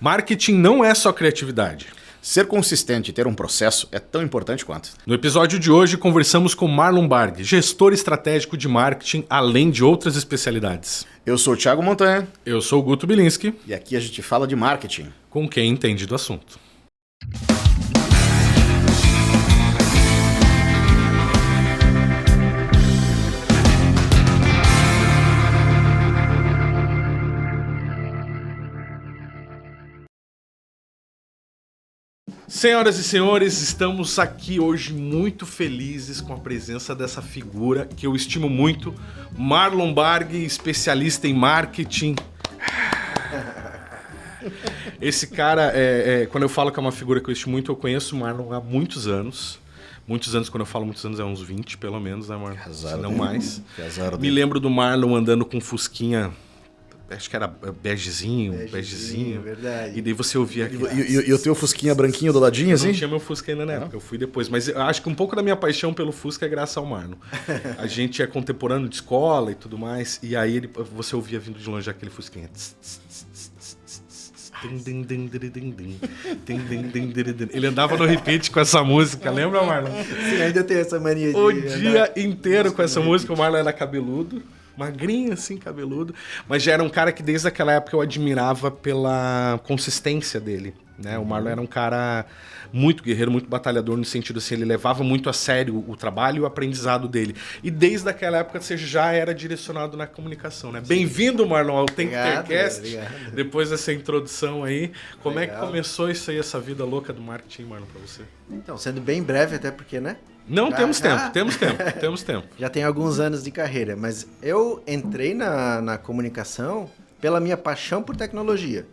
Marketing não é só criatividade. Ser consistente e ter um processo é tão importante quanto. No episódio de hoje, conversamos com Marlon Barg, gestor estratégico de marketing, além de outras especialidades. Eu sou o Thiago Montanha. Eu sou o Guto Bilinski. E aqui a gente fala de marketing. Com quem entende do assunto. Senhoras e senhores, estamos aqui hoje muito felizes com a presença dessa figura que eu estimo muito, Marlon Barg, especialista em marketing. Esse cara, quando eu falo que é uma figura que eu estimo muito, eu conheço o Marlon há muitos anos. Muitos anos, quando eu falo muitos anos, é uns 20 pelo menos, né, Marlon? Se não mais. Me lembro do Marlon andando com um fusquinha... Acho que era begezinho. Verdade. E daí você ouvia aqui. E o teu Fusquinha branquinho do ladinho, assim? Não tinha meu Fusca ainda na época, eu fui depois. Mas eu acho que um pouco da minha paixão pelo Fusca é graças ao Marlon. A gente é contemporâneo de escola e tudo mais. E aí você ouvia vindo de longe aquele Fusquinha. Ele andava no repeat com essa música, lembra, Marlon? Sim, ainda tem essa mania de... O dia inteiro com essa música. O Marlon era cabeludo. Magrinho, assim, cabeludo. Mas já era um cara que desde aquela época eu admirava pela consistência dele, né? O Marlon era um cara muito guerreiro, muito batalhador, no sentido assim, ele levava muito a sério o trabalho e o aprendizado dele. E desde aquela época você já era direcionado na comunicação, né? Bem-vindo, Marlon, ao Tem que Ter Cast. Depois dessa introdução aí. Como é que começou isso aí, essa vida louca do marketing, Marlon, pra você? Então, sendo bem breve, até porque, né? Não, temos tempo. Já tem alguns anos de carreira, mas eu entrei na comunicação pela minha paixão por tecnologia.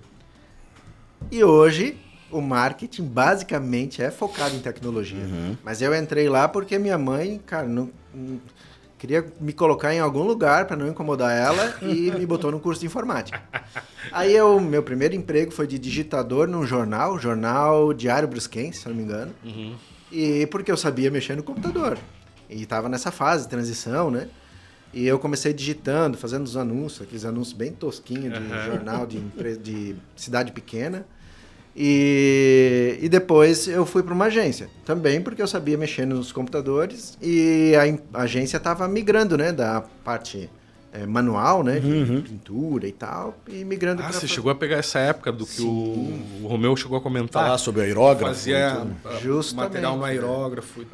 E hoje, o marketing basicamente é focado em tecnologia. Uhum. Mas eu entrei lá porque minha mãe, cara, não queria me colocar em algum lugar para não incomodar ela e me botou no curso de informática. Aí meu primeiro emprego foi de digitador num jornal Diário Brusquense, se não me engano. Uhum. E porque eu sabia mexer no computador. E estava nessa fase de transição, né? E eu comecei digitando, fazendo os anúncios, aqueles anúncios bem tosquinhos de jornal de cidade pequena. E depois eu fui para uma agência. Também porque eu sabia mexer nos computadores e a agência estava migrando, né? Da parte... manual, né, de pintura e tal, e migrando para... Você chegou a pegar essa época do que o Romeu chegou a comentar? Falar sobre o aerógrafo. Fazia justamente, material no aerógrafo.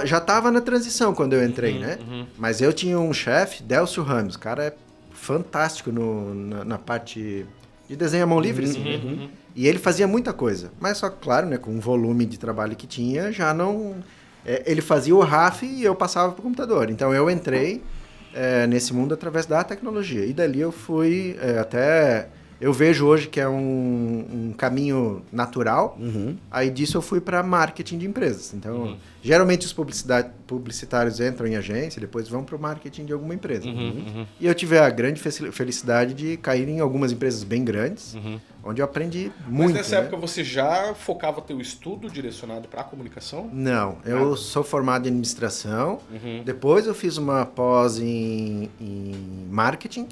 Já estava na transição quando eu entrei, né? Mas eu tinha um chefe, Délcio Ramos, o cara é fantástico na parte de desenho à mão livre, assim. E ele fazia muita coisa, mas só, claro, né, com o volume de trabalho que tinha, já não... ele fazia o RAF e eu passava para o computador. Então eu entrei... nesse mundo através da tecnologia. E dali eu fui até... Eu vejo hoje que é um caminho natural. Aí disso eu fui para marketing de empresas. Então, geralmente os publicitários entram em agência, depois vão para o marketing de alguma empresa. E eu tive a grande felicidade de cair em algumas empresas bem grandes, onde eu aprendi muito. Mas nessa época você já focava teu estudo direcionado para a comunicação? Não, eu sou formado em administração. Depois eu fiz uma pós em marketing,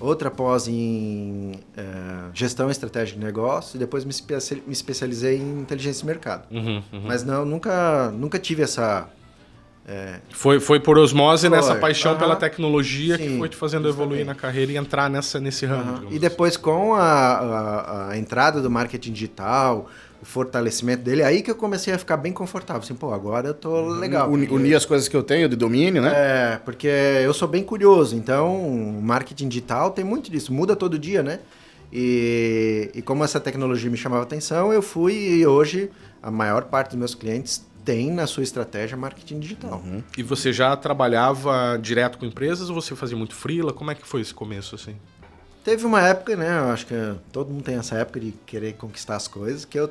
outra pós em gestão estratégica de negócio e depois me especializei em inteligência de mercado. Mas não, nunca tive essa... Foi por osmose nessa paixão pela tecnologia. Sim, que foi te fazendo evoluir na carreira e entrar nesse ramo. E depois com a entrada do marketing digital, o fortalecimento dele, aí que eu comecei a ficar bem confortável. Assim, agora eu tô legal. Unir as coisas que eu tenho de domínio, né? Porque eu sou bem curioso. Então, o marketing digital tem muito disso. Muda todo dia, né? E como essa tecnologia me chamava atenção, eu fui e hoje a maior parte dos meus clientes tem na sua estratégia marketing digital. E você já trabalhava direto com empresas ou você fazia muito freela? Como é que foi esse começo, assim? Teve uma época, né? Eu acho que todo mundo tem essa época de querer conquistar as coisas, que eu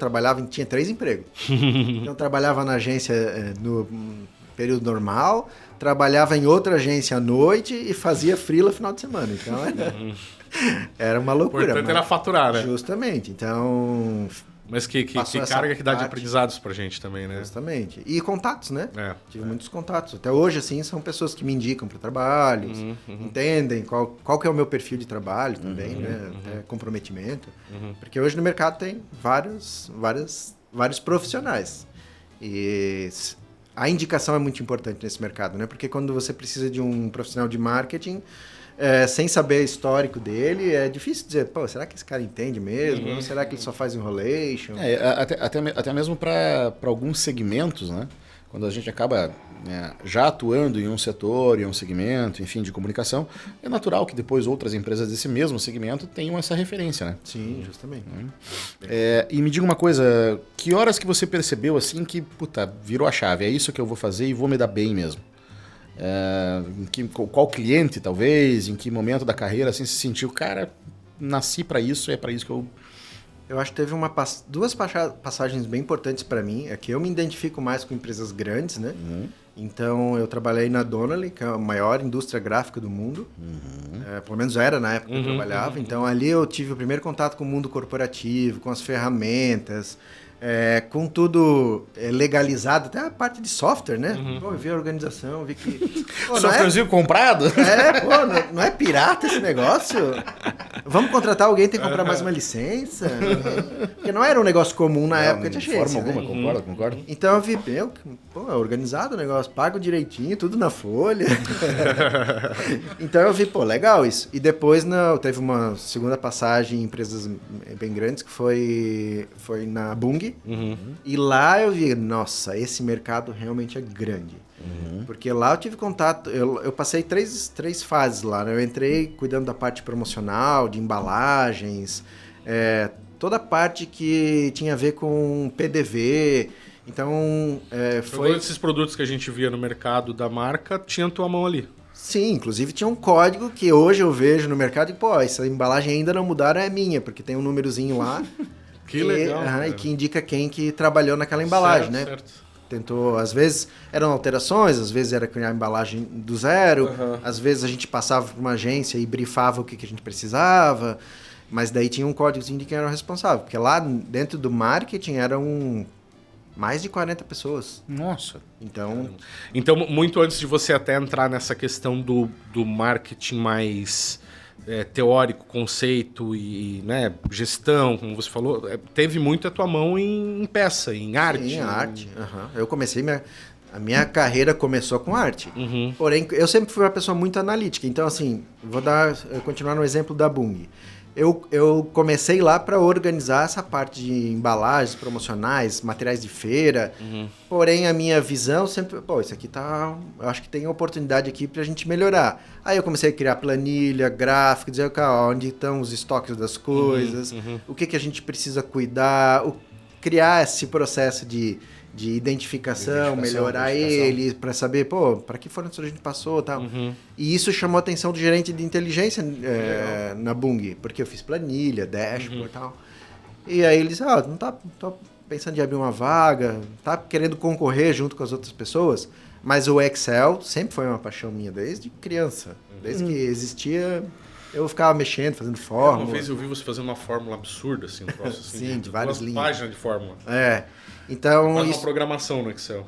tinha 3 empregos. Então, eu trabalhava na agência no período normal, trabalhava em outra agência à noite e fazia freela final de semana. Então, era uma loucura. O importante era faturar, né? Justamente. Então, Mas que Passou essa carga que dá de parte. aprendizados pra gente também, né? Justamente. E contatos, né? Tive É. muitos contatos. Até hoje, assim, são pessoas que me indicam para trabalhos, entendem qual que é o meu perfil de trabalho também, né? Até comprometimento. Porque hoje no mercado tem vários profissionais. E a indicação é muito importante nesse mercado, né? Porque quando você precisa de um profissional de marketing, sem saber o histórico dele, é difícil dizer, pô, será que esse cara entende mesmo? Ou será que ele só faz enrolation? Até mesmo para alguns segmentos, né? Quando a gente acaba já atuando em um setor, em um segmento, enfim, de comunicação, é natural que depois outras empresas desse mesmo segmento tenham essa referência, né? Sim, justamente. E me diga uma coisa, que horas que você percebeu assim que, puta, virou a chave, é isso que eu vou fazer e vou me dar bem mesmo? Qual cliente, talvez, em que momento da carreira assim, se sentiu, cara, nasci para isso, é para isso que eu... Eu acho que teve duas passagens bem importantes para mim. É que eu me identifico mais com empresas grandes, né? Então, eu trabalhei na Donnelly, que é a maior indústria gráfica do mundo. Pelo menos era na época que eu trabalhava. Então, ali eu tive o primeiro contato com o mundo corporativo, com as ferramentas, com tudo legalizado, até a parte de software, né? Pô, eu vi a organização, vi que... Pô, Softwarezinho comprado? Não é pirata esse negócio? Vamos contratar alguém, tem que comprar mais uma licença? Porque não era um negócio comum na época de agência, De forma alguma, né? concordo. Então eu vi, é organizado o negócio, pago direitinho, tudo na folha. Então eu vi, legal isso. E depois teve uma segunda passagem em empresas bem grandes, que foi na Bung. E lá eu vi, nossa, esse mercado realmente é grande. Porque lá eu tive contato, eu passei três fases lá, né? Eu entrei cuidando da parte promocional, de embalagens, toda a parte que tinha a ver com PDV. Então, Todos esses produtos que a gente via no mercado da marca, tinha tua mão ali. Sim, inclusive tinha um código que hoje eu vejo no mercado e, essa embalagem ainda não mudaram, é minha, porque tem um númerozinho lá. Que legal. E que indica quem que trabalhou naquela embalagem, né? Certo. Tentou, às vezes eram alterações, às vezes era criar a embalagem do zero, às vezes a gente passava por uma agência e brifava o que a gente precisava, mas daí tinha um códigozinho de quem era o responsável, porque lá dentro do marketing eram mais de 40 pessoas. Nossa. Então, muito antes de você até entrar nessa questão do marketing mais teórico, conceito e né, gestão, como você falou, teve muito a tua mão em peça, em arte. Sim, arte. Eu comecei a minha carreira começou com arte. Porém, eu sempre fui uma pessoa muito analítica. Então, assim, vou continuar no exemplo da Bung. Eu comecei lá para organizar essa parte de embalagens promocionais, materiais de feira. Porém, a minha visão sempre... isso aqui tá... Eu acho que tem oportunidade aqui para a gente melhorar. Aí eu comecei a criar planilha, gráfico, dizer onde estão os estoques das coisas, o que a gente precisa cuidar, criar esse processo de identificação, melhorar ele, para saber, para que fornecedor a gente passou e tal. E isso chamou a atenção do gerente de inteligência na Bung, porque eu fiz planilha, dashboard e tal. E aí ele disse, não tô pensando em abrir uma vaga, tá querendo concorrer junto com as outras pessoas, mas o Excel sempre foi uma paixão minha, desde criança. Desde que existia, eu ficava mexendo, fazendo fórmula. Uma vez eu vi você fazendo uma fórmula absurda, assim, um troço assim. Sim, de várias linhas. Páginas de fórmula. Então, Faz uma programação no Excel.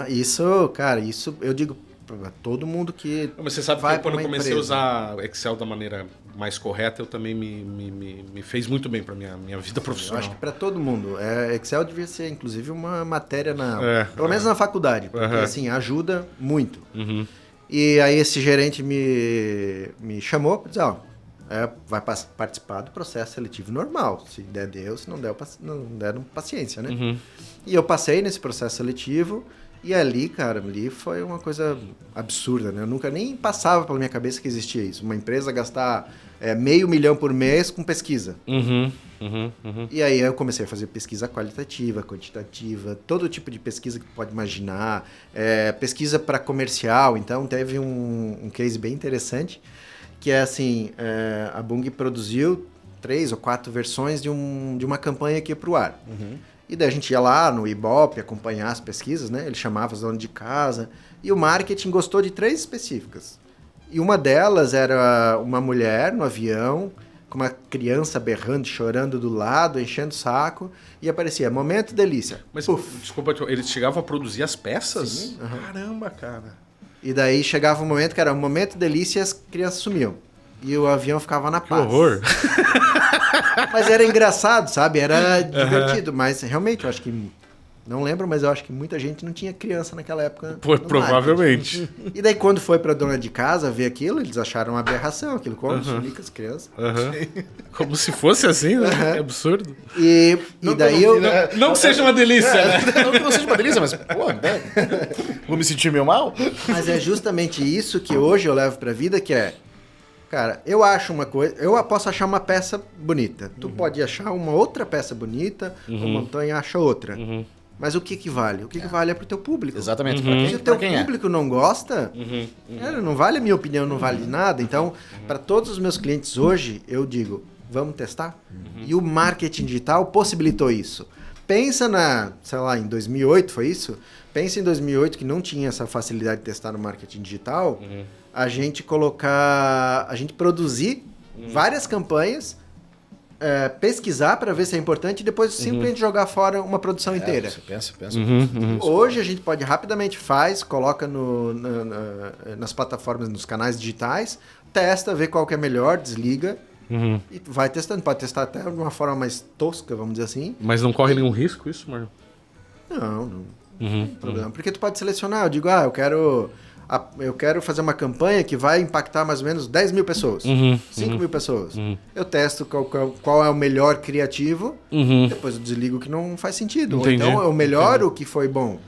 Isso eu digo para todo mundo que Mas você sabe vai que quando eu pra uma comecei a empresa. usar Excel da maneira mais correta, eu também me fez muito bem para minha vida Eu profissional. acho que para todo mundo. Excel devia ser, inclusive, uma matéria, pelo menos é. na faculdade, porque assim, ajuda muito. E aí esse gerente me chamou para dizer, vai participar do processo seletivo normal. Se der, deu. Se não der, paciência, né? E eu passei nesse processo seletivo e ali, cara, foi uma coisa absurda, né? Eu nunca nem passava pela minha cabeça que existia isso. Uma empresa gastar R$500 mil por mês com pesquisa. E aí eu comecei a fazer pesquisa qualitativa, quantitativa, todo tipo de pesquisa que tu pode imaginar. Pesquisa para comercial. Então, teve um case bem interessante, que é assim, a Bung produziu 3 ou 4 versões de uma campanha que ia para o ar. E daí a gente ia lá no Ibope acompanhar as pesquisas, né? Ele chamava os donos de casa. E o marketing gostou de 3 específicas. E uma delas era uma mulher no avião, com uma criança berrando, chorando do lado, enchendo o saco, e aparecia momento delícia. Mas, desculpa, eles chegavam a produzir as peças? Sim, Caramba, cara. E daí chegava um momento que era um momento delícia e as crianças sumiam. E o avião ficava na paz. Que horror. Mas era engraçado, sabe? Era divertido. Mas realmente, eu acho que... Não lembro, mas eu acho que muita gente não tinha criança naquela época. Provavelmente. E daí, quando foi pra dona de casa ver aquilo, eles acharam uma aberração. Aquilo como se liga as crianças. Como se fosse assim, né? É absurdo. E daí eu... Não que seja uma delícia, né? Não que não seja uma delícia, mas, pô, né? Vou me sentir meio mal? Mas é justamente isso que hoje eu levo pra vida, que é... Cara, eu acho uma coisa... Eu posso achar uma peça bonita. Tu pode achar uma outra peça bonita, o Montanha acha outra. Mas o que vale? O que vale é pro teu público. Exatamente. Se o teu público não gosta, não vale a minha opinião, não vale nada. Então, para todos os meus clientes hoje, eu digo, vamos testar? E o marketing digital possibilitou isso. Pensa sei lá, em 2008 foi isso? Pensa em 2008 que não tinha essa facilidade de testar no marketing digital, a gente produzir várias campanhas, pesquisar para ver se é importante e depois simplesmente jogar fora uma produção inteira. Você pensa. Hoje a gente pode rapidamente coloca nas plataformas, nos canais digitais, testa, vê qual que é melhor, desliga e vai testando. Pode testar até de uma forma mais tosca, vamos dizer assim. Mas não corre nenhum risco isso, Marlon? Não tem problema. Porque tu pode selecionar, eu digo, eu quero fazer uma campanha que vai impactar mais ou menos 10 mil pessoas, 5 mil pessoas. Eu testo qual é o melhor criativo, depois eu desligo o que não faz sentido. Entendi. Ou então é o melhor, o que foi bom.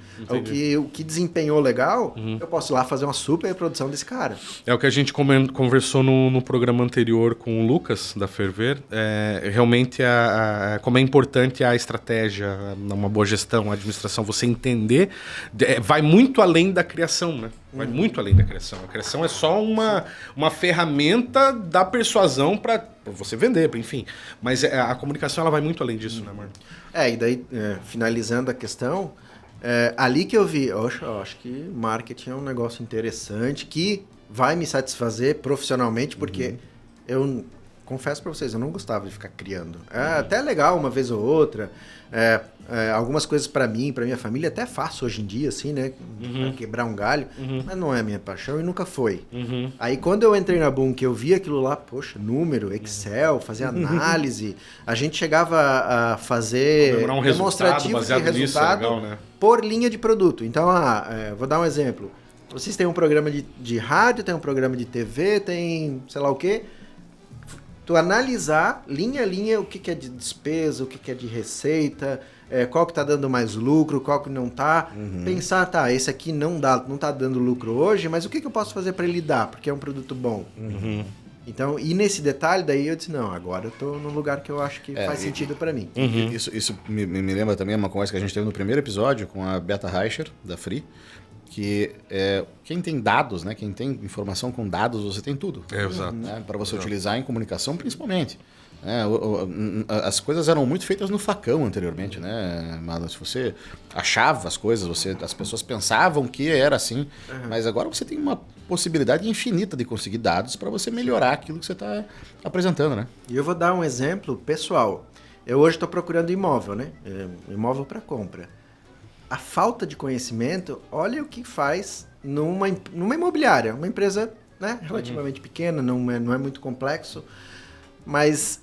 O que desempenhou legal, eu posso ir lá fazer uma super reprodução desse cara. É o que a gente conversou no programa anterior com o Lucas, da Ferver. Realmente, como é importante a estratégia, uma boa gestão, a administração, você entender, vai muito além da criação, né? Vai muito além da criação. A criação é só uma ferramenta da persuasão para você vender, enfim. Mas a comunicação ela vai muito além disso, né, Marlon? E daí, finalizando a questão... ali que eu vi, eu acho que marketing é um negócio interessante que vai me satisfazer profissionalmente, porque eu confesso para vocês, eu não gostava de ficar criando. É até legal uma vez ou outra, algumas coisas para mim, para minha família, até faço hoje em dia, assim, né? Pra quebrar um galho, mas não é a minha paixão e nunca foi. Aí quando eu entrei na Boom, que eu vi aquilo lá, poxa, número, Excel, fazer análise, a gente chegava a fazer demonstrativos de resultado legal, né? Por linha de produto. Então, vou dar um exemplo. Vocês têm um programa de rádio, tem um programa de TV, tem sei lá o quê. Tu analisar linha a linha o que é de despesa, o que é de receita, qual que tá dando mais lucro, qual que não tá. Pensar, esse aqui não tá dando lucro hoje, mas o que eu posso fazer para ele dar? Porque é um produto bom. Então, e nesse detalhe, daí eu disse, não, agora eu tô num lugar que eu acho que faz sentido para mim. Isso me lembra também uma conversa que a gente teve no primeiro episódio com a Beta Reicher, da Free, que quem tem dados, né? Quem tem informação com dados, você tem tudo. Exato. Né, para você utilizar em comunicação, principalmente. As coisas eram muito feitas no facão anteriormente, né? Mas se você achava as coisas, as pessoas pensavam que era assim, mas agora você tem uma possibilidade infinita de conseguir dados para você melhorar aquilo que você está apresentando, né? E eu vou dar um exemplo pessoal. Eu hoje estou procurando imóvel, né? Imóvel para compra. A falta de conhecimento, olha o que faz numa imobiliária, uma empresa, né, relativamente pequena, não é muito complexo, mas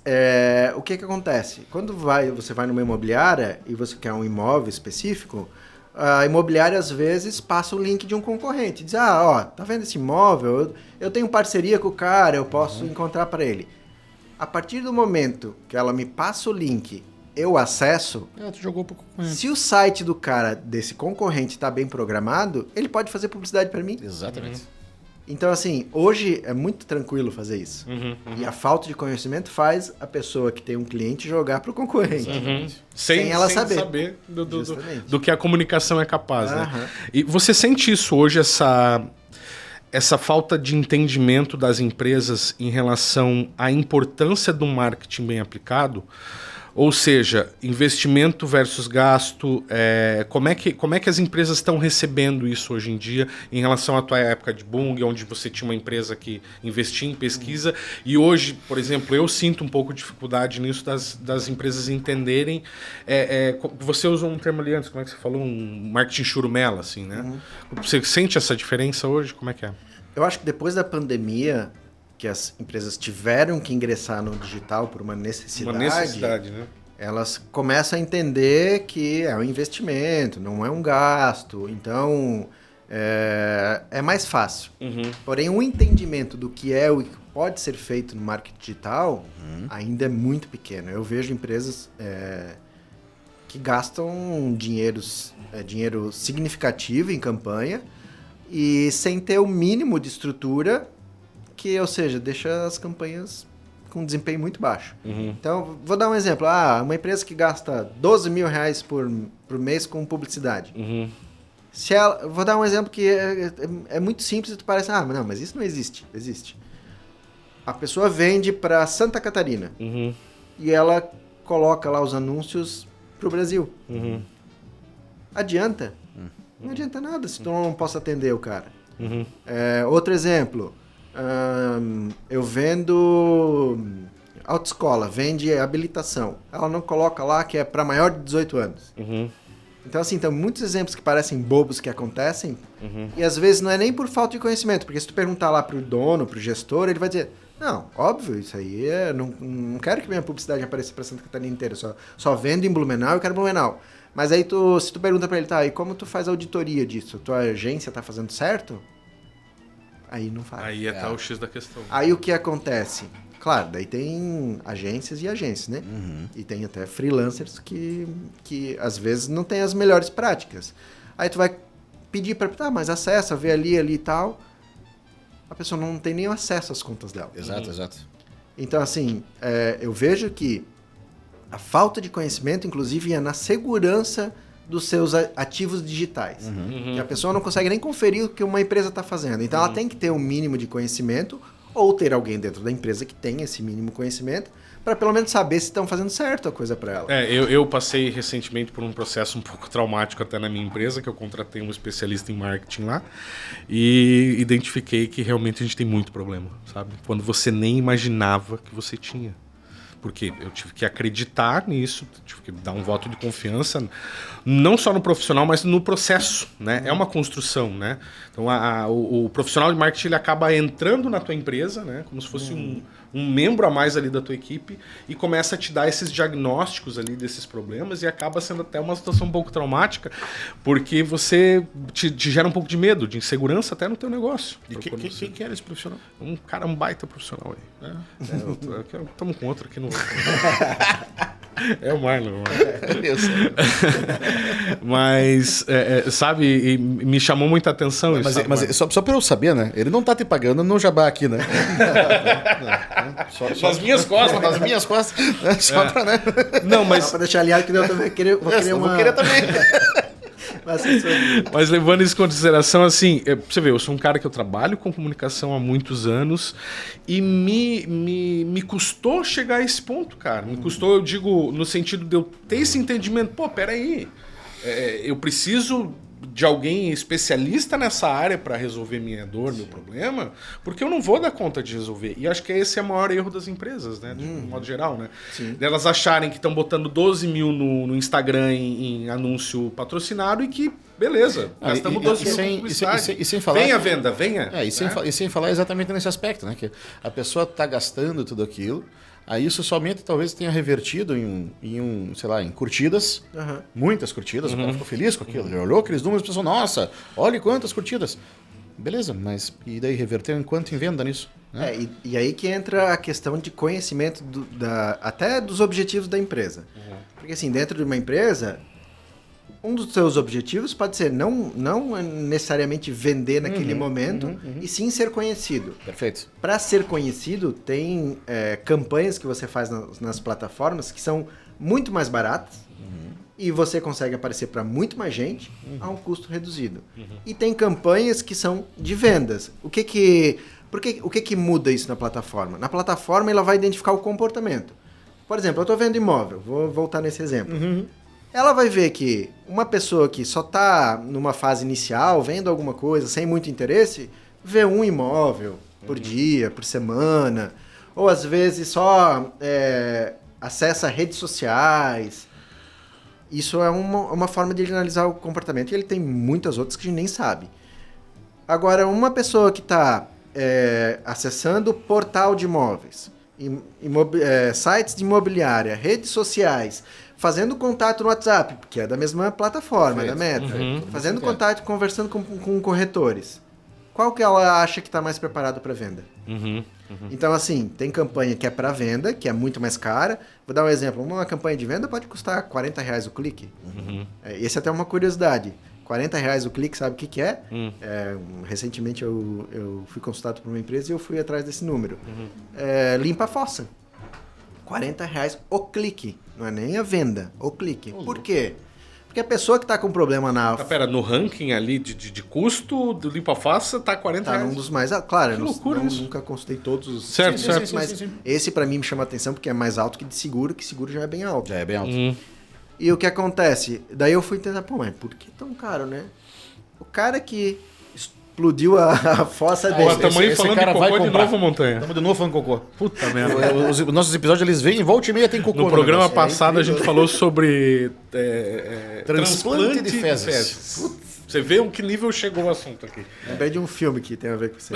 o que acontece? Quando você vai numa imobiliária e você quer um imóvel específico, a imobiliária às vezes passa o link de um concorrente, diz, tá vendo esse imóvel? Eu tenho parceria com o cara, eu posso encontrar para ele. A partir do momento que ela me passa o link, eu acesso, tu jogou pro concorrente. Se o site do cara, desse concorrente, está bem programado, ele pode fazer publicidade para mim. Exatamente. Então, assim, hoje é muito tranquilo fazer isso. E a falta de conhecimento faz a pessoa que tem um cliente jogar pro concorrente. Sem ela saber do que a comunicação é capaz, né? E você sente isso hoje, essa falta de entendimento das empresas em relação à importância do marketing bem aplicado? Ou seja, investimento versus gasto, como é que as empresas estão recebendo isso hoje em dia em relação à tua época de Bung, onde você tinha uma empresa que investia em pesquisa, e hoje, por exemplo, eu sinto um pouco de dificuldade nisso das empresas entenderem, você usou um termo ali antes, como é que você falou? Um marketing churumela, assim, né? Você sente essa diferença hoje? Como é que é? Eu acho que depois da pandemia, que as empresas tiveram que ingressar no digital por uma necessidade, né? Elas começam a entender que é um investimento, não é um gasto, então é mais fácil. Porém, o entendimento do que é o que pode ser feito no marketing digital ainda é muito pequeno. Eu vejo empresas que gastam dinheiro significativo em campanha e sem ter o mínimo de estrutura, ou seja, deixa as campanhas com desempenho muito baixo. Então, vou dar um exemplo. Uma empresa que gasta 12 mil reais por mês com publicidade. Vou dar um exemplo que é muito simples e tu parece, não, mas isso não existe. Existe. A pessoa vende para Santa Catarina e ela coloca lá os anúncios pro Brasil. Adianta? Não adianta nada se tu não possa atender o cara. Outro exemplo. Eu vendo autoescola, vende habilitação. Ela não coloca lá que é para maior de 18 anos. Então, assim, tem muitos exemplos que parecem bobos que acontecem e às vezes não é nem por falta de conhecimento, porque se tu perguntar lá pro dono, pro gestor, ele vai dizer, não, óbvio, isso aí não quero que minha publicidade apareça para Santa Catarina inteira, só vendo em Blumenau, eu quero Blumenau. Mas aí se tu pergunta para ele, e como tu faz a auditoria disso? Tua agência tá fazendo certo? Aí não faz. Aí tá o X da questão. Aí o que acontece? Claro, daí tem agências e agências, né? E tem até freelancers que às vezes não tem as melhores práticas. Aí tu vai pedir para, mas acessa, vê ali e tal. A pessoa não tem nem acesso às contas dela. Exato. Então, assim, eu vejo que a falta de conhecimento, inclusive, é na segurança dos seus ativos digitais. Que a pessoa não consegue nem conferir o que uma empresa está fazendo. Então, ela tem que ter um mínimo de conhecimento ou ter alguém dentro da empresa que tenha esse mínimo conhecimento para pelo menos saber se estão fazendo certo a coisa para ela. Eu passei recentemente por um processo um pouco traumático até na minha empresa, que eu contratei um especialista em marketing lá e identifiquei que realmente a gente tem muito problema, sabe? Quando você nem imaginava que você tinha. Porque eu tive que acreditar nisso, tive que dar um voto de confiança, não só no profissional, mas no processo, né? É uma construção, né? Então, o profissional de marketing ele acaba entrando na tua empresa, né? Como se fosse um membro a mais ali da tua equipe e começa a te dar esses diagnósticos ali desses problemas e acaba sendo até uma situação um pouco traumática, porque você te gera um pouco de medo, de insegurança até no teu negócio. E quem que era esse profissional? Um baita profissional aí. Estamos com outro aqui no... É o Marlon. Mas, sabe, e me chamou muita atenção isso. Mas só pra eu saber, né? Ele não tá te pagando no jabá aqui, né? Nas minhas costas. Nas minhas costas. Só pra, né? Não, mas... Só pra deixar alinhado que eu também vou querer também. Mas levando isso em consideração, assim, você vê, eu sou um cara que eu trabalho com comunicação há muitos anos e me custou chegar a esse ponto, cara. Me custou, eu digo, no sentido de eu ter esse entendimento. Pô, peraí, eu preciso de alguém especialista nessa área para resolver minha dor, meu problema, porque eu não vou dar conta de resolver. E acho que esse é o maior erro das empresas, né? De modo geral, né? Delas acharem que estão botando 12 mil no Instagram em anúncio patrocinado e que, beleza, gastamos 12 mil com publicidade. E sem falar... Venha a venda, venha. E sem falar exatamente nesse aspecto, né? Que a pessoa está gastando tudo aquilo, aí isso somente talvez tenha revertido em curtidas, muitas curtidas, o cara ficou feliz com aquilo, ele olhou aqueles números e pensou, nossa, olha quantas curtidas. Beleza, mas e daí reverteu em quanto em venda nisso? Né? E aí que entra a questão de conhecimento até dos objetivos da empresa. Porque assim, dentro de uma empresa, um dos seus objetivos pode ser não necessariamente vender naquele momento, e sim ser conhecido. Perfeito. Para ser conhecido, tem campanhas que você faz nas plataformas que são muito mais baratas e você consegue aparecer para muito mais gente a um custo reduzido. E tem campanhas que são de vendas. O que muda isso na plataforma? Na plataforma ela vai identificar o comportamento. Por exemplo, eu estou vendo imóvel, vou voltar nesse exemplo. Ela vai ver que uma pessoa que só está numa fase inicial, vendo alguma coisa, sem muito interesse, vê um imóvel por dia, por semana, ou às vezes só acessa redes sociais. Isso é uma forma de ele analisar o comportamento, e ele tem muitas outras que a gente nem sabe. Agora, uma pessoa que está acessando portal de imóveis, sites de imobiliária, redes sociais, fazendo contato no WhatsApp, que é da mesma plataforma, da Meta, fazendo contato, conversando com corretores. Qual que ela acha que está mais preparado para venda? Então, assim, tem campanha que é para venda, que é muito mais cara. Vou dar um exemplo. Uma campanha de venda pode custar R$40 o clique. Esse é até uma curiosidade. R$40 o clique, sabe o que é? Recentemente eu fui consultado por uma empresa e eu fui atrás desse número. Limpa a fossa. R$40 o clique. Não é nem a venda, o clique. Por quê? Porque a pessoa que está com problema na... Pera, no ranking ali de custo do limpa-faça tá R$40. Tá num dos mais... Claro, que eu loucura isso. nunca consultei todos os... Certo, certo. Mas esse para mim me chama a atenção porque é mais alto que de seguro, que seguro já é bem alto. Já é bem alto. E o que acontece? Daí eu fui tentar, mas por que tão caro, né? O cara que explodiu a fossa dele... Porra, tamo aí falando de cocô de novo, Montanha. Estamos de novo falando cocô. Puta merda. Os nossos episódios, eles vêm, volta e meia tem cocô. No programa passado a gente falou sobre transplante de fezes. Putz, você vê o que nível chegou o assunto aqui. Lembrei de um filme que tem a ver com isso.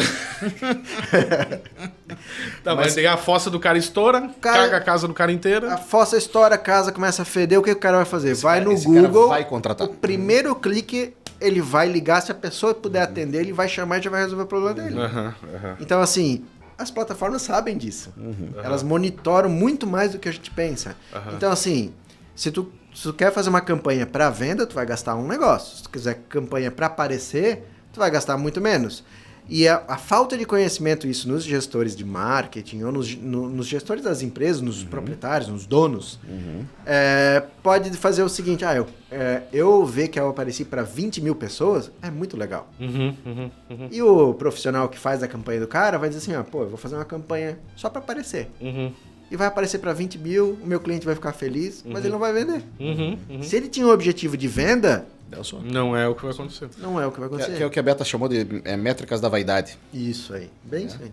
Tá, mas daí a fossa do cara estoura, caga a casa do cara inteira. A fossa estoura, a casa começa a feder, o que o cara vai fazer? Vai no esse cara Google, vai contratar. o primeiro clique, ele vai ligar, se a pessoa puder atender, ele vai chamar e já vai resolver o problema dele. Então, assim, as plataformas sabem disso. Elas monitoram muito mais do que a gente pensa. Então, assim, se tu quer fazer uma campanha para venda, tu vai gastar um negócio. Se tu quiser campanha para aparecer, tu vai gastar muito menos. E a falta de conhecimento, isso nos gestores de marketing, ou nos gestores das empresas, nos proprietários, nos donos, pode fazer o seguinte, eu ver que eu apareci para 20 mil pessoas, é muito legal. E o profissional que faz a campanha do cara vai dizer assim, eu vou fazer uma campanha só para aparecer. E vai aparecer para 20 mil, o meu cliente vai ficar feliz, mas ele não vai vender. Se ele tinha um objetivo de venda... Não é o que vai acontecer. Não é o que vai acontecer. Que é o que a Beta chamou de métricas da vaidade. Isso aí. Bem isso aí.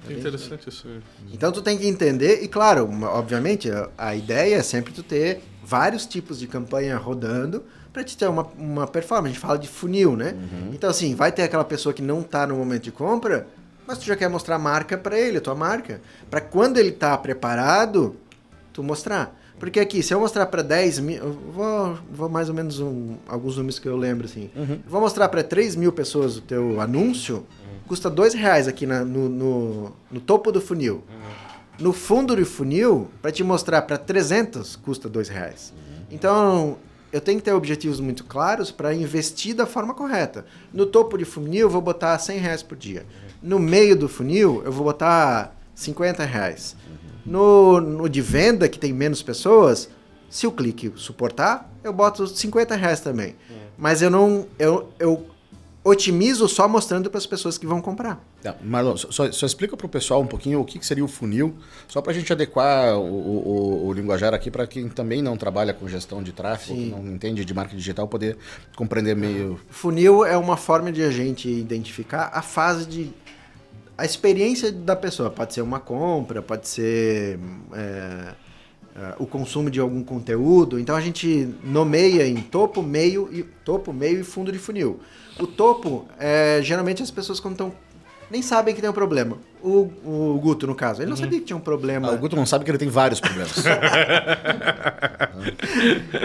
É interessante isso aí. Então tu tem que entender, e claro, obviamente, a ideia é sempre tu ter vários tipos de campanha rodando para te ter uma performance. A gente fala de funil, né? Então assim, vai ter aquela pessoa que não está no momento de compra, mas tu já quer mostrar a marca para ele, a tua marca. Para quando ele tá preparado, tu mostrar. Porque aqui, se eu mostrar para 10 mil... Eu vou mais ou menos alguns números que eu lembro, assim. Vou mostrar para 3 mil pessoas o teu anúncio, custa R$2 aqui no topo do funil. No fundo do funil, para te mostrar para 300, custa R$2. Então, eu tenho que ter objetivos muito claros para investir da forma correta. No topo de funil, eu vou botar R$100 por dia. No meio do funil, eu vou botar R$50. No de venda, que tem menos pessoas, se o clique suportar, eu boto R$50 também. Mas eu otimizo só mostrando para as pessoas que vão comprar. Marlon, só explica para o pessoal um pouquinho o que seria o funil, só para a gente adequar o linguajar aqui para quem também não trabalha com gestão de tráfego, que não entende de marketing digital, poder compreender meio... Funil é uma forma de a gente identificar a fase de... A experiência da pessoa. Pode ser uma compra, pode ser o consumo de algum conteúdo. Então a gente nomeia em topo, meio e fundo de funil. O topo, geralmente as pessoas quando estão... nem sabem que tem um problema. O Guto, no caso, ele não sabia que tinha um problema. O Guto não sabe que ele tem vários problemas.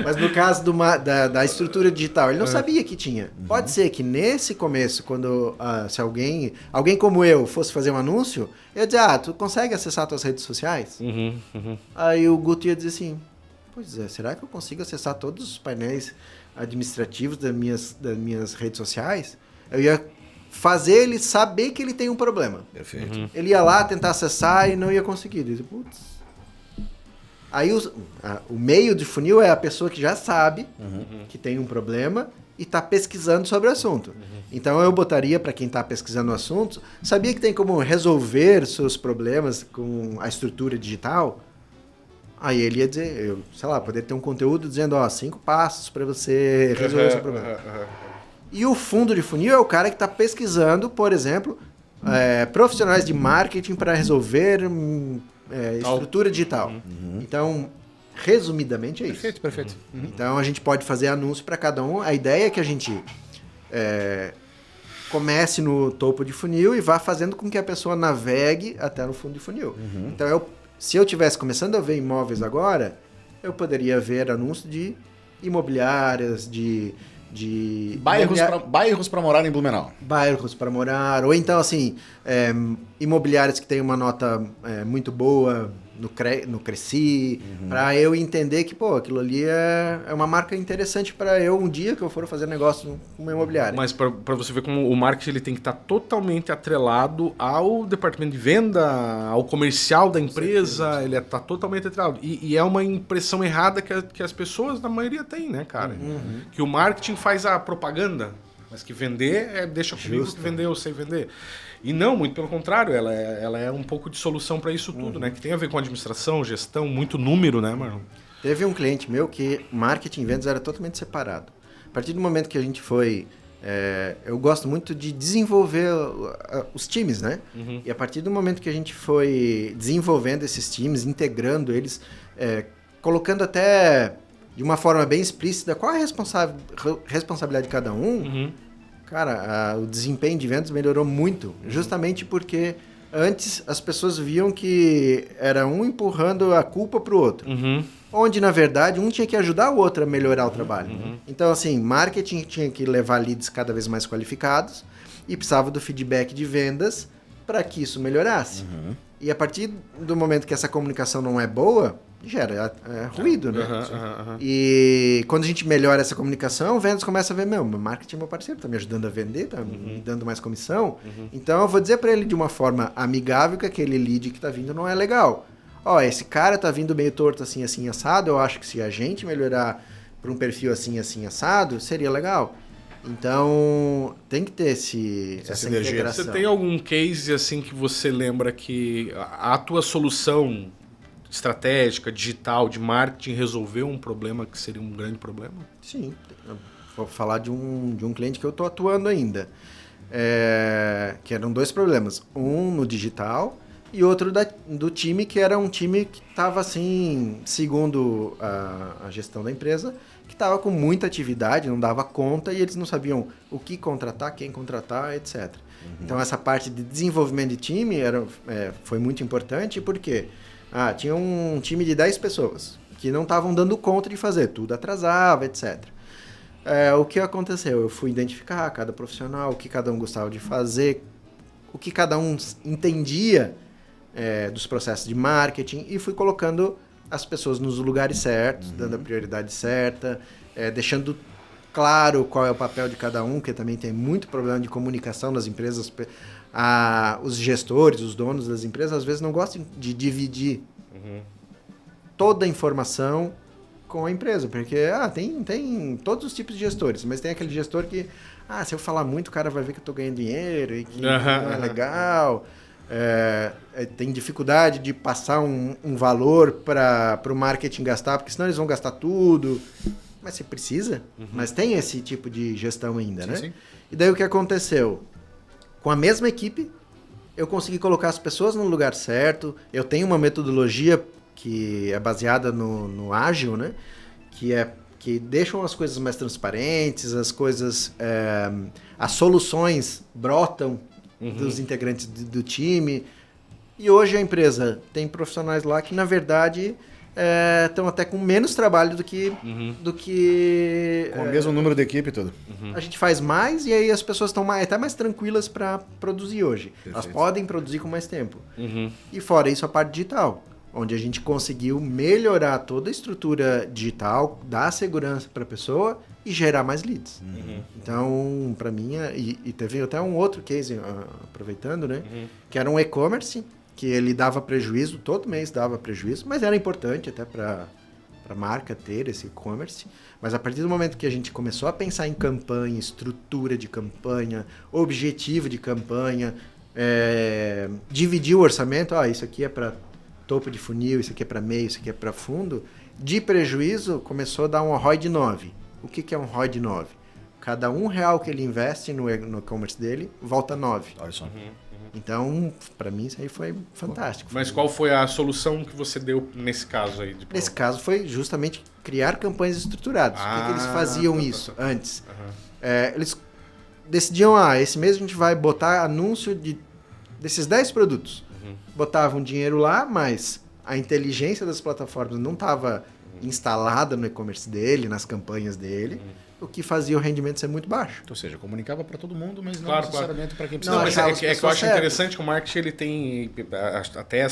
Mas no caso da estrutura digital, ele não sabia que tinha. Pode ser que nesse começo, quando se alguém como eu fosse fazer um anúncio, eu ia dizer, tu consegue acessar tuas redes sociais? Aí o Guto ia dizer assim, pois é, será que eu consigo acessar todos os painéis administrativos das minhas redes sociais? Eu ia fazer ele saber que ele tem um problema. Perfeito. Ele ia lá tentar acessar e não ia conseguir. Ele dizia, putz. Aí o meio de funil é a pessoa que já sabe que tem um problema e está pesquisando sobre o assunto. Então eu botaria para quem está pesquisando o assunto, sabia que tem como resolver seus problemas com a estrutura digital? Aí ele ia dizer, sei lá, poderia ter um conteúdo dizendo, 5 passos para você resolver o seu problema. E o fundo de funil é o cara que está pesquisando, por exemplo, profissionais de marketing para resolver estrutura digital. Então, resumidamente é isso. Perfeito. Então, a gente pode fazer anúncio para cada um. A ideia é que a gente comece no topo de funil e vá fazendo com que a pessoa navegue até no fundo de funil. Então, se eu estivesse começando a ver imóveis agora, eu poderia ver anúncio de imobiliárias, de bairros para morar em Blumenau. Bairros para morar, ou então assim, imobiliárias que têm uma nota muito boa no Cresci, para eu entender que, aquilo ali é uma marca interessante para eu, um dia que eu for fazer negócio com uma imobiliária. Mas para você ver como o marketing ele tem que estar totalmente atrelado ao departamento de venda, ao comercial da empresa, ele está totalmente atrelado. E é uma impressão errada que as pessoas, na maioria, têm, né, cara? Que o marketing faz a propaganda, mas que vender deixa comigo que vender, eu sei vender. E não, muito pelo contrário, ela é um pouco de solução para isso tudo, né? Que tem a ver com administração, gestão, muito número, né, mano? Teve um cliente meu que marketing e vendas era totalmente separado. A partir do momento que a gente foi... eu gosto muito de desenvolver os times, né? E a partir do momento que a gente foi desenvolvendo esses times, integrando eles, colocando até de uma forma bem explícita qual é a responsabilidade de cada um... Cara, o desempenho de vendas melhorou muito, justamente porque antes as pessoas viam que era um empurrando a culpa para o outro. Onde, na verdade, um tinha que ajudar o outro a melhorar o trabalho. Então, assim, marketing tinha que levar leads cada vez mais qualificados e precisava do feedback de vendas para que isso melhorasse. E a partir do momento que essa comunicação não é boa, gera ruído, né? E quando a gente melhora essa comunicação, vendas começam a ver, meu marketing é meu parceiro, tá me ajudando a vender, tá me dando mais comissão. Então eu vou dizer para ele de uma forma amigável que aquele lead que tá vindo não é legal. Esse cara tá vindo meio torto assim, assim, assado, eu acho que se a gente melhorar para um perfil assim, assim, assado, seria legal. Então, tem que ter essa integração. Você tem algum case assim que você lembra que a tua solução estratégica, digital, de marketing resolveu um problema que seria um grande problema? Sim. Vou falar de um cliente que eu estou atuando ainda. Que eram 2 problemas. Um no digital e outro do time, que era um time que estava assim, segundo a gestão da empresa, que estava com muita atividade, não dava conta e eles não sabiam o que contratar, quem contratar, etc. Então essa parte de desenvolvimento de time foi muito importante porque tinha um time de 10 pessoas que não estavam dando conta de fazer, tudo atrasava, etc. O que aconteceu? Eu fui identificar cada profissional, o que cada um gostava de fazer, o que cada um entendia dos processos de marketing e fui colocando as pessoas nos lugares certos, dando a prioridade certa, deixando claro qual é o papel de cada um, que também tem muito problema de comunicação nas empresas. Os gestores, os donos das empresas, às vezes não gostam de dividir toda a informação com a empresa, porque tem todos os tipos de gestores, mas tem aquele gestor que, se eu falar muito, o cara vai ver que eu estou ganhando dinheiro e que não é legal. Tem dificuldade de passar um valor para o marketing gastar, porque senão eles vão gastar tudo. Mas você precisa, mas tem esse tipo de gestão ainda, né? Sim. E daí o que aconteceu? Com a mesma equipe, eu consegui colocar as pessoas no lugar certo. Eu tenho uma metodologia que é baseada no ágil, né? Que deixam as coisas mais transparentes, as soluções brotam dos integrantes do time. E hoje a empresa tem profissionais lá que, na verdade, estão até com menos trabalho do que... Com o mesmo número de equipe e tudo. A gente faz mais e aí as pessoas estão até mais tranquilas para produzir hoje. Perfeito. Elas podem produzir com mais tempo. E fora isso, a parte digital, onde a gente conseguiu melhorar toda a estrutura digital, dar segurança para a pessoa e gerar mais leads. Então, para mim, e teve até um outro case, aproveitando, né? Que era um e-commerce, que ele dava prejuízo, todo mês dava prejuízo, mas era importante até para a marca ter esse e-commerce. Mas a partir do momento que a gente começou a pensar em campanha, estrutura de campanha, objetivo de campanha, dividir o orçamento, isso aqui é para topo de funil, isso aqui é para meio, isso aqui é para fundo, de prejuízo começou a dar um ROI de 9. O que é um ROI de 9? Cada R$1 que ele investe no e-commerce dele, volta 9. Olha só. Então, para mim, isso aí foi fantástico. Mas qual foi a solução que você deu nesse caso aí? Nesse caso, foi justamente criar campanhas estruturadas. O que eles faziam isso antes? Eles decidiam, esse mês a gente vai botar anúncio desses 10 produtos. Botavam dinheiro lá, mas a inteligência das plataformas não estava instalada no e-commerce dele, nas campanhas dele, o que fazia o rendimento ser muito baixo. Ou seja, comunicava para todo mundo, mas não Claro, necessariamente para quem Não, precisava. mas é que eu acho interessante que o marketing ele tem até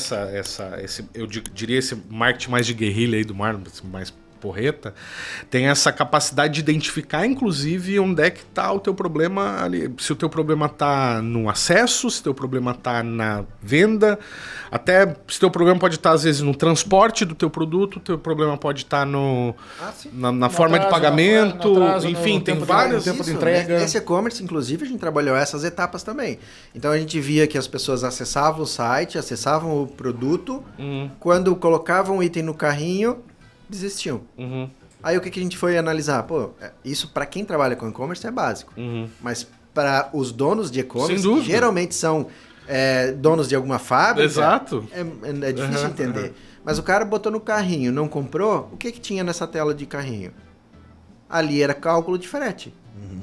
eu diria esse marketing mais de guerrilha aí do marketing, mais porreta, tem essa capacidade de identificar, inclusive, onde é que está o teu problema ali. Se o teu problema está no acesso, se o teu problema está na venda, até se o teu problema pode estar, às vezes, no transporte do teu produto, o teu problema pode estar na forma de pagamento, enfim, tem vários... tempo de entrega. Nesse e-commerce, inclusive, a gente trabalhou essas etapas também. Então, a gente via que as pessoas acessavam o site, acessavam o produto, quando colocavam o item no carrinho, desistiam. Aí o que a gente foi analisar? Isso para quem trabalha com e-commerce é básico. Mas para os donos de e-commerce, que geralmente são donos de alguma fábrica, exato, é difícil entender. Mas o cara botou no carrinho, não comprou, o que tinha nessa tela de carrinho? Ali era cálculo de frete.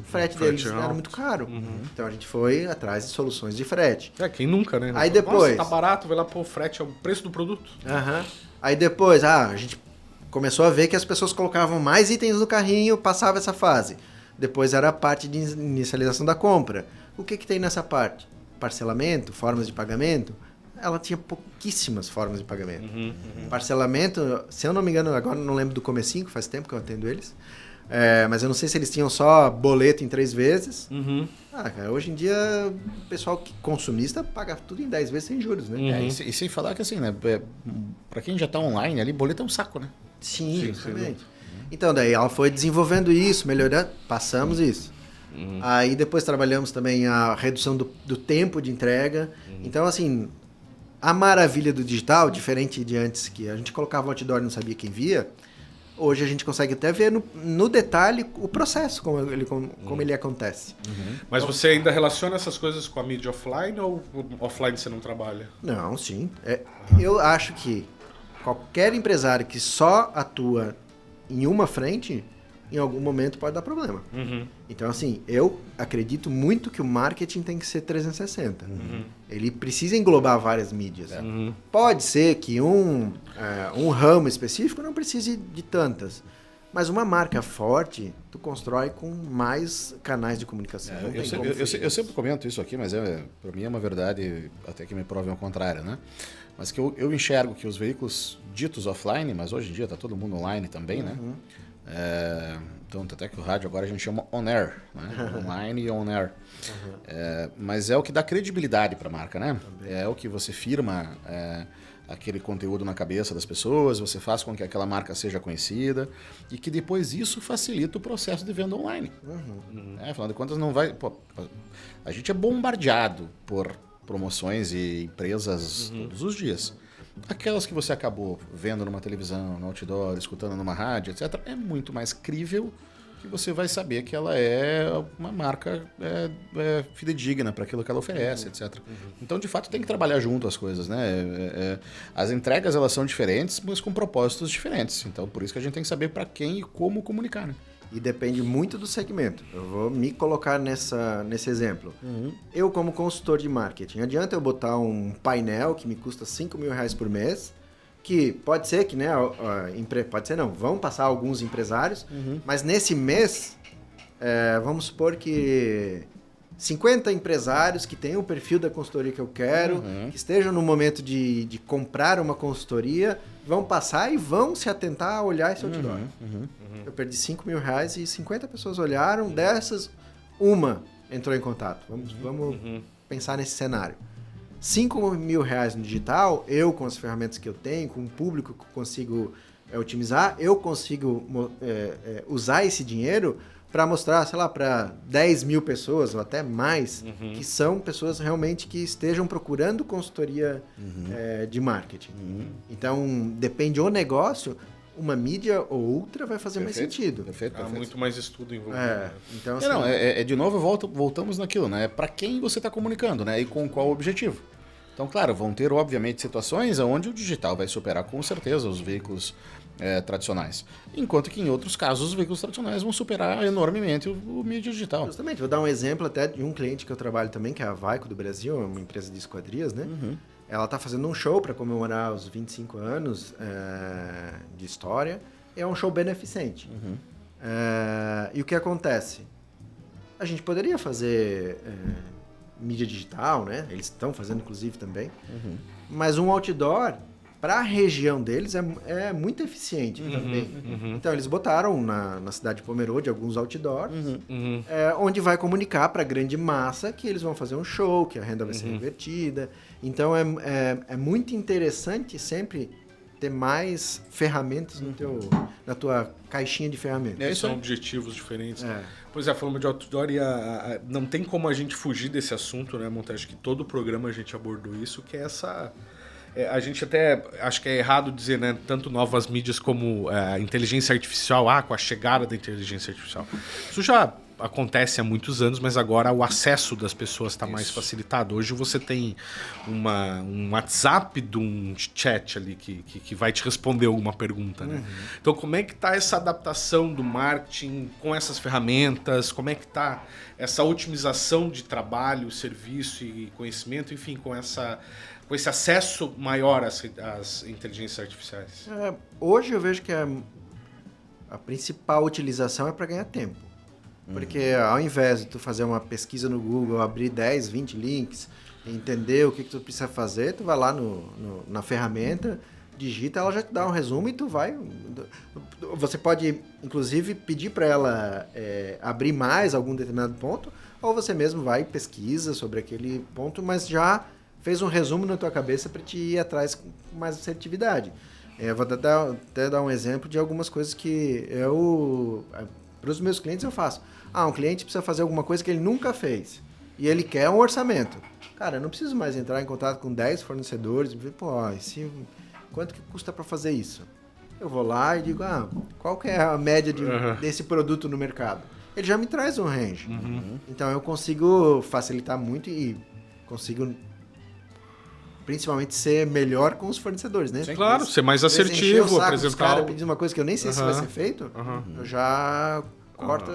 O frete deles era muito caro. Então a gente foi atrás de soluções de frete. Quem nunca, né? Aí depois... Nossa, tá barato, vai lá pôr o frete, é o preço do produto. Aí depois, a gente começou a ver que as pessoas colocavam mais itens no carrinho, passava essa fase. Depois era a parte de inicialização da compra. O que tem nessa parte? Parcelamento, formas de pagamento. Ela tinha pouquíssimas formas de pagamento. Parcelamento, se eu não me engano, agora não lembro do comecinho, faz tempo que eu atendo eles. Mas eu não sei se eles tinham só boleto em 3 vezes. Cara, hoje em dia, o pessoal consumista paga tudo em 10 vezes sem juros, né? E sem falar que assim, né? Pra quem já tá online ali, boleto é um saco, né? Sim, exatamente. Então, daí ela foi desenvolvendo isso, melhorando, passamos isso. Aí depois trabalhamos também a redução do tempo de entrega. Então, assim, a maravilha do digital, diferente de antes, que a gente colocava o outdoor e não sabia quem via, hoje a gente consegue até ver no detalhe o processo, como ele acontece. Mas você ainda relaciona essas coisas com a mídia offline ou offline você não trabalha? Não, sim. Eu acho que qualquer empresário que só atua em uma frente, em algum momento pode dar problema. Então, assim, eu acredito muito que o marketing tem que ser 360. Ele precisa englobar várias mídias. Pode ser que um ramo específico não precise de tantas. Mas uma marca forte, tu constrói com mais canais de comunicação. Eu sempre comento isso aqui, mas para mim é uma verdade, até que me provem ao contrário, né? Mas que eu enxergo que os veículos ditos offline, mas hoje em dia está todo mundo online também, né? Então, até que o rádio agora a gente chama on-air, né? Online e on-air. Mas é o que dá credibilidade para a marca, né? É o que você firma aquele conteúdo na cabeça das pessoas, você faz com que aquela marca seja conhecida e que depois isso facilita o processo de venda online. Afinal de contas, não vai... a gente é bombardeado por promoções e empresas todos os dias. Aquelas que você acabou vendo numa televisão, no outdoor, escutando numa rádio, etc., é muito mais crível que você vai saber que ela é uma marca fidedigna para aquilo que ela oferece, etc. Então, de fato, tem que trabalhar junto as coisas, né? As entregas, elas são diferentes, mas com propósitos diferentes. Então, por isso que a gente tem que saber para quem e como comunicar, né? E depende muito do segmento. Eu vou me colocar nesse exemplo. Eu, como consultor de marketing, adianta eu botar um painel que me custa R$5.000 por mês, que pode ser que, né, pode ser não, vão passar alguns empresários, mas nesse mês, vamos supor que 50 empresários que tenham o perfil da consultoria que eu quero, que estejam no momento de comprar uma consultoria, vão passar e vão se atentar a olhar esse outdoor. Eu perdi R$5.000 e 50 pessoas olharam, dessas, uma entrou em contato. Vamos pensar nesse cenário. R$5.000 no digital, eu com as ferramentas que eu tenho, com o público que eu consigo otimizar, eu consigo usar esse dinheiro para mostrar, sei lá, para 10 mil pessoas ou até mais, que são pessoas realmente que estejam procurando consultoria de marketing. Então, depende do negócio, uma mídia ou outra vai fazer mais sentido. Perfeito. Há muito mais estudo envolvido. Então, assim, De novo, voltamos naquilo, né? Para quem você está comunicando, né? E com qual objetivo. Então, claro, vão ter, obviamente, situações onde o digital vai superar com certeza os veículos tradicionais. Enquanto que em outros casos os veículos tradicionais vão superar enormemente o mídia digital. Justamente, vou dar um exemplo até de um cliente que eu trabalho também, que é a Vaico do Brasil, é uma empresa de esquadrias, né? Ela está fazendo um show para comemorar os 25 anos de história. É um show beneficente. E o que acontece? A gente poderia fazer mídia digital, né? Eles estão fazendo, inclusive, também. Mas um outdoor, para a região deles, é muito eficiente também. Então, eles botaram na cidade de Pomerode alguns outdoors, onde vai comunicar para a grande massa que eles vão fazer um show, que a renda vai ser revertida. Então, é muito interessante sempre ter mais ferramentas na tua caixinha de ferramentas. São objetivos diferentes. Pois é, falando de outdoor, não tem como a gente fugir desse assunto, né, Monte? Acho que todo o programa a gente abordou isso, que é essa... a gente até, acho que é errado dizer, né, tanto novas mídias como inteligência artificial, com a chegada da inteligência artificial. Isso já acontece há muitos anos, mas agora o acesso das pessoas está mais facilitado. Hoje você tem um WhatsApp de um chat ali que vai te responder alguma pergunta, né? Então, como é que está essa adaptação do marketing com essas ferramentas? Como é que está essa otimização de trabalho, serviço e conhecimento, enfim, com esse acesso maior às inteligências artificiais? Hoje eu vejo que a principal utilização é para ganhar tempo. Porque ao invés de tu fazer uma pesquisa no Google, abrir 10, 20 links, entender o que tu precisa fazer, tu vai lá na ferramenta, digita, ela já te dá um resumo e tu vai... Você pode, inclusive, pedir para ela abrir mais algum determinado ponto, ou você mesmo vai e pesquisa sobre aquele ponto, mas já fez um resumo na tua cabeça para te ir atrás com mais assertividade. Vou até dar um exemplo de algumas coisas que para os meus clientes eu faço. Um cliente precisa fazer alguma coisa que ele nunca fez e ele quer um orçamento. Cara, eu não preciso mais entrar em contato com 10 fornecedores e ver, quanto que custa para fazer isso? Eu vou lá e digo, qual que é a média desse produto no mercado? Ele já me traz um range. Então eu consigo facilitar muito e consigo principalmente ser melhor com os fornecedores, né? Sim, claro, ser mais assertivo, apresentar... Os caras pedir uma coisa que eu nem sei se vai ser feito, eu já corto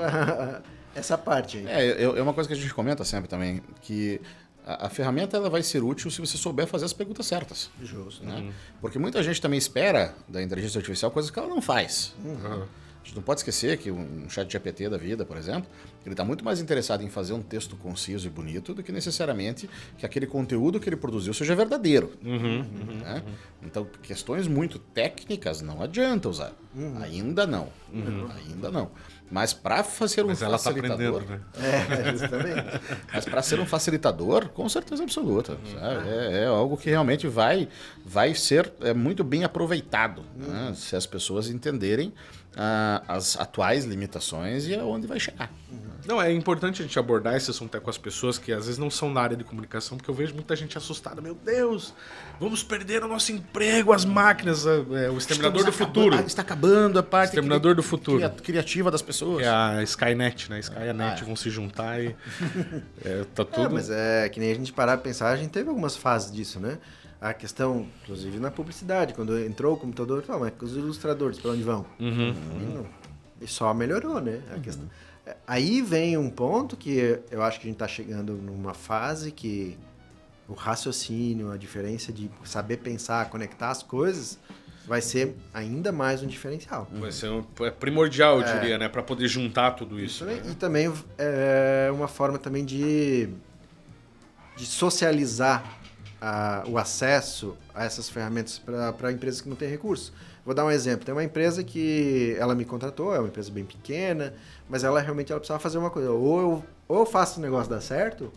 essa parte aí. É uma coisa que a gente comenta sempre também, que a ferramenta ela vai ser útil se você souber fazer as perguntas certas. Justo. Né? Porque muita gente também espera da inteligência artificial coisas que ela não faz. A gente não pode esquecer que um chat GPT da vida, por exemplo, ele está muito mais interessado em fazer um texto conciso e bonito do que necessariamente que aquele conteúdo que ele produziu seja verdadeiro. Né? Então, questões muito técnicas não adianta usar. Ainda não. Ainda não. Mas para ser um facilitador... Tá aprendendo, né? Justamente. Mas para ser um facilitador, com certeza absoluta. É algo que realmente vai ser muito bem aproveitado, né? Se as pessoas entenderem as atuais limitações e aonde vai chegar. Não, é importante a gente abordar esse assunto com as pessoas que às vezes não são da área de comunicação, porque eu vejo muita gente assustada. Meu Deus, vamos perder o nosso emprego, as máquinas, o exterminador do futuro. Está acabando a parte exterminador do futuro. Criativa das pessoas. É a Skynet, né? A Skynet vão se juntar e tá tudo... Mas que nem a gente parar pra pensar, a gente teve algumas fases disso, né? A questão, inclusive na publicidade, quando entrou o computador, mas os ilustradores, para onde vão? E só melhorou, né? A questão. Aí vem um ponto que eu acho que a gente está chegando numa fase que o raciocínio, a diferença de saber pensar, conectar as coisas, vai ser ainda mais um diferencial. Vai ser primordial, eu diria, né? Para poder juntar tudo isso. Né? E também é uma forma também de socializar o acesso a essas ferramentas para empresas que não têm recursos. Vou dar um exemplo. Tem uma empresa que ela me contratou, é uma empresa bem pequena, mas ela precisava fazer uma coisa. Ou eu faço o negócio dar certo,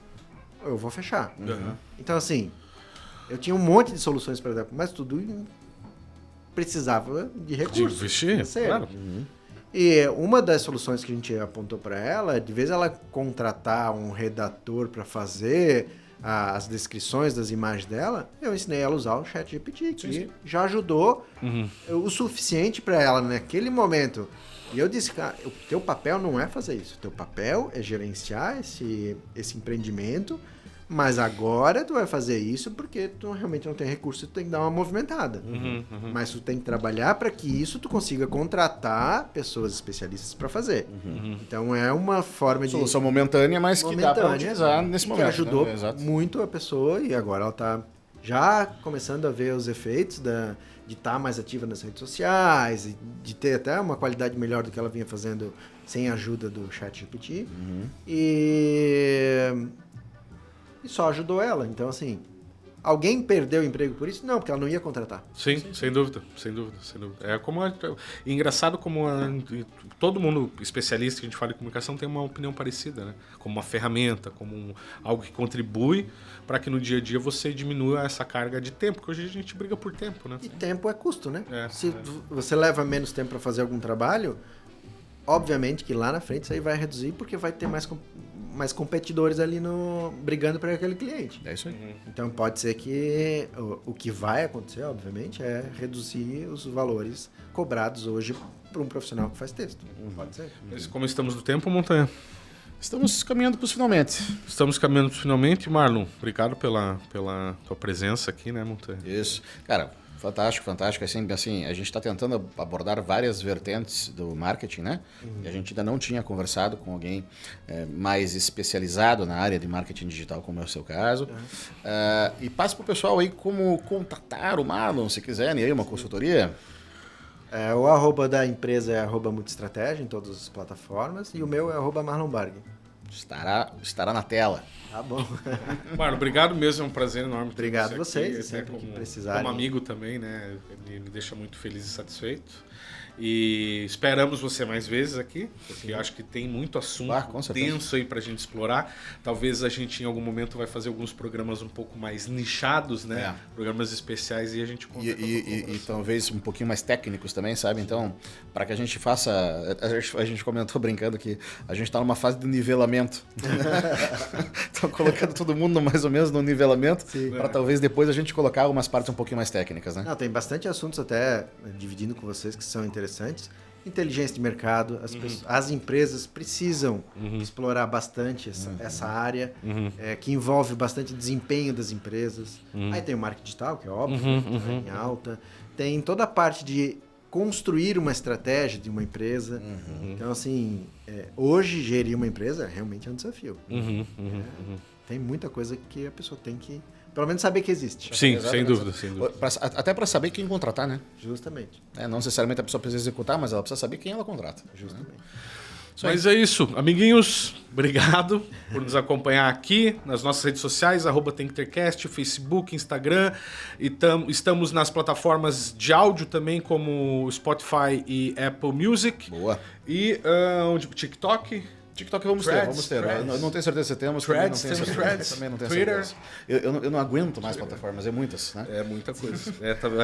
ou eu vou fechar. Então, assim, eu tinha um monte de soluções para dar, mas tudo precisava de recursos. De investir, claro. E uma das soluções que a gente apontou para ela, de vez ela contratar um redator para fazer as descrições das imagens dela, eu ensinei ela a usar o ChatGPT, que já ajudou o suficiente para ela naquele momento. E eu disse, cara, o teu papel não é fazer isso. O teu papel é gerenciar esse empreendimento, mas agora tu vai fazer isso porque tu realmente não tem recurso e tu tem que dar uma movimentada. Mas tu tem que trabalhar para que isso tu consiga contratar pessoas especialistas para fazer. Então é uma forma de... Solução momentânea, mas que dá para utilizar nesse momento. Que ajudou né? Exato. muito a pessoa e agora ela está já começando a ver os efeitos de estar mais ativa nas redes sociais, e de ter até uma qualidade melhor do que ela vinha fazendo sem a ajuda do ChatGPT. E só ajudou ela. Então, assim, alguém perdeu o emprego por isso? Não, porque ela não ia contratar. Sim, sem dúvida, sem dúvida, sem dúvida. É como engraçado como todo mundo especialista que a gente fala em comunicação tem uma opinião parecida, né? Como uma ferramenta, como algo que contribui para que no dia a dia você diminua essa carga de tempo, porque hoje a gente briga por tempo, né? E tempo é custo, né? Se você leva menos tempo para fazer algum trabalho, obviamente que lá na frente isso aí vai reduzir porque vai ter mais competidores ali brigando para aquele cliente. É isso aí. Então pode ser que o que vai acontecer, obviamente, é reduzir os valores cobrados hoje para um profissional que faz texto. Pode ser. Mas como estamos no tempo, Montanha? Estamos caminhando para os finalmente. Estamos caminhando para finalmente. Marlon, obrigado pela tua presença aqui, né, Montanha? Isso. Cara, fantástico, fantástico. Assim, a gente está tentando abordar várias vertentes do marketing, né? E a gente ainda não tinha conversado com alguém mais especializado na área de marketing digital, como é o seu caso. E passe para o pessoal aí como contatar o Marlon, se quiserem, aí uma consultoria. O arroba da empresa é @multistratégia em todas as plataformas e o meu é @marlonbarg. Estará na tela. Tá bom. Marlon, obrigado mesmo, é um prazer enorme. Obrigado ter a você aqui, vocês, até sempre que precisarem. Como amigo também, né? Me deixa muito feliz e satisfeito. E esperamos você mais vezes aqui, porque eu acho que tem muito assunto denso aí pra gente explorar. Talvez a gente em algum momento vai fazer alguns programas um pouco mais nichados, né? Programas especiais e a gente conta e talvez um pouquinho mais técnicos também, sabe? Então, para que a gente faça... A gente comentou brincando que a gente está numa fase de nivelamento. Estão colocando todo mundo mais ou menos no nivelamento, para talvez depois a gente colocar algumas partes um pouquinho mais técnicas, né? Não, tem bastante assuntos até dividindo com vocês que são interessantes. Inteligência de mercado, as empresas precisam explorar bastante essa área, que envolve bastante desempenho das empresas. Aí tem o marketing digital, que é óbvio, que tá em alta. Tem toda a parte de construir uma estratégia de uma empresa. Então, assim, hoje gerir uma empresa realmente é um desafio. Tem muita coisa que a pessoa tem que... Pelo menos saber que existe. Sim, sem dúvida, sem dúvida. Até para saber quem contratar, né? Justamente. Não necessariamente a pessoa precisa executar, mas ela precisa saber quem ela contrata. Justamente. Mas é isso. Amiguinhos, obrigado por nos acompanhar aqui nas nossas redes sociais, @TemKterCast, Facebook, Instagram. E estamos nas plataformas de áudio também, como Spotify e Apple Music. Boa. E onde? TikTok? TikTok vamos ter. Eu não tenho certeza se temos. Threads, também não tenho Twitter. certeza. Eu não aguento mais plataformas, é muitas, né? É muita coisa.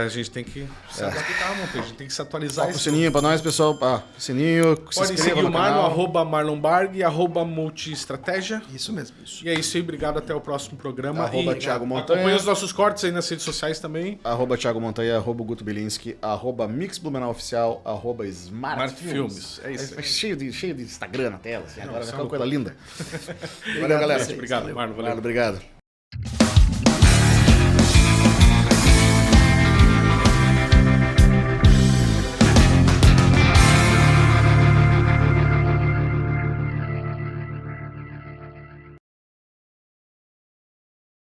A gente tem que se adaptar, a gente tem que se atualizar. Toca o sininho para nós, pessoal. Sininho, Podem seguir o Marlon, @MarlonBarg, @Multistratégia. Isso mesmo. E é isso aí, obrigado, até o próximo programa. Thiago Montanha. Acompanhe os nossos cortes aí nas redes sociais também. Thiago Montanha, @Guto Bilinski, @Mix Blumenau Oficial, @Smart Filmes. É isso aí. Cheio de Instagram na tela, assim, agora vai ficar uma coisa linda. Valeu, galera. Obrigado, Marlon. Valeu. Obrigado.